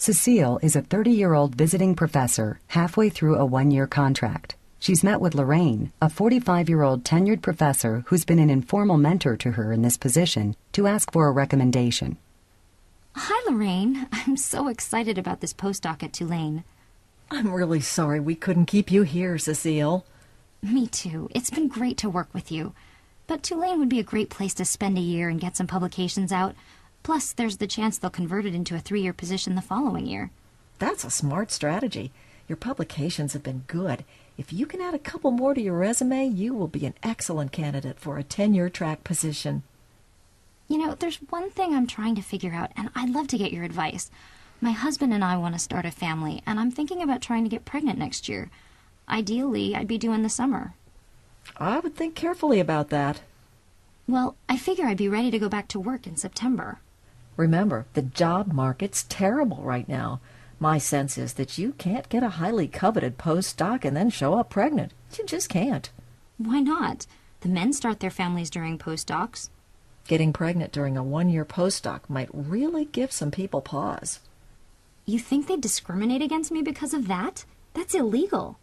Cecile is a 30-year-old visiting professor halfway through a one-year contract. She's met with Lorraine, a 45-year-old tenured professor who's been an informal mentor to her in this position, to ask for a recommendation. Hi, Lorraine. I'm so excited about this postdoc at Tulane. I'm really sorry we couldn't keep you here, Cecile. Me too. It's been great to work with you. But Tulane would be a great place to spend a year and get some publications out. Plus, there's the chance they'll convert it into a 3-year position the following year. That's a smart strategy. Your publications have been good. If you can add a couple more to your resume, you will be an excellent candidate for a tenure track position. You know, there's one thing I'm trying to figure out, and I'd love to get your advice. My husband and I want to start a family, and I'm thinking about trying to get pregnant next year. Ideally, I'd be due in the summer. I would think carefully about that. Well, I figure I'd be ready to go back to work in September. Remember, the job market's terrible right now. My sense is that you can't get a highly coveted postdoc and then show up pregnant. You just can't. Why not? The men start their families during postdocs. Getting pregnant during a one-year postdoc might really give some people pause. You think they discriminate against me because of that? That's illegal.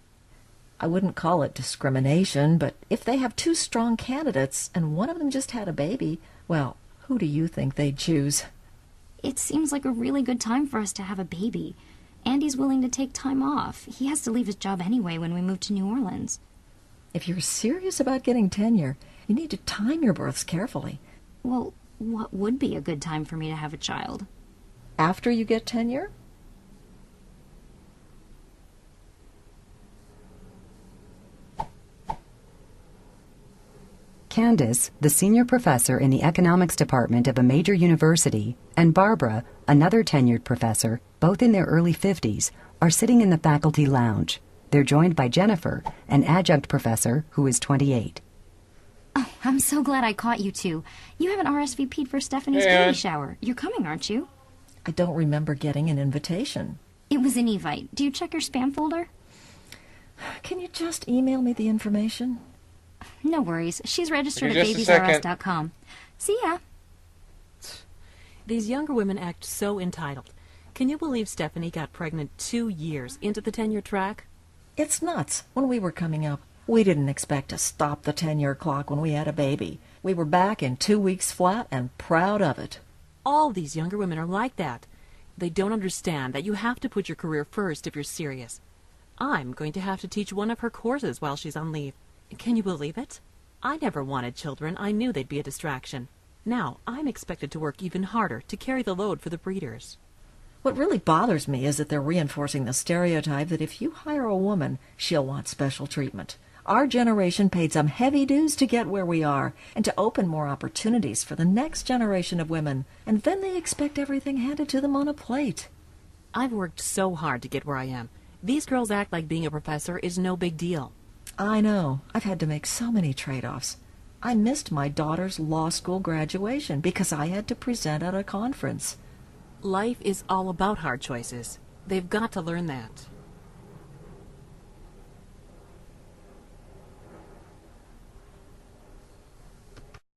I wouldn't call it discrimination, but if they have 2 strong candidates and one of them just had a baby, well, who do you think they'd choose? It seems like a really good time for us to have a baby. Andy's willing to take time off. He has to leave his job anyway when we move to New Orleans. If you're serious about getting tenure, you need to time your births carefully. Well, what would be a good time for me to have a child? After you get tenure? Candace, the senior professor in the economics department of a major university, and Barbara, another tenured professor, both in their early 50s, are sitting in the faculty lounge. They're joined by Jennifer, an adjunct professor who is 28. Oh, I'm so glad I caught you two. You haven't RSVP'd for Stephanie's baby shower. You're coming, aren't you? I don't remember getting an invitation. It was an Evite. Do you check your spam folder? Can you just email me the information? No worries. She's registered at Just a second. babiesrs.com. See ya. These younger women act so entitled. Can you believe Stephanie got pregnant 2 years into the tenure track? It's nuts. When we were coming up, we didn't expect to stop the tenure clock when we had a baby. We were back in 2 weeks flat and proud of it. All these younger women are like that. They don't understand that you have to put your career first if you're serious. I'm going to have to teach one of her courses while she's on leave. Can you believe it? I never wanted children. I knew they'd be a distraction. Now I'm expected to work even harder to carry the load for the breeders. What really bothers me is that they're reinforcing the stereotype that if you hire a woman, she'll want special treatment. Our generation paid some heavy dues to get where we are and to open more opportunities for the next generation of women, and then they expect everything handed to them on a plate. I've worked so hard to get where I am. These girls act like being a professor is no big deal. I know. I've had to make so many trade-offs. I missed my daughter's law school graduation because I had to present at a conference. Life is all about hard choices. They've got to learn that.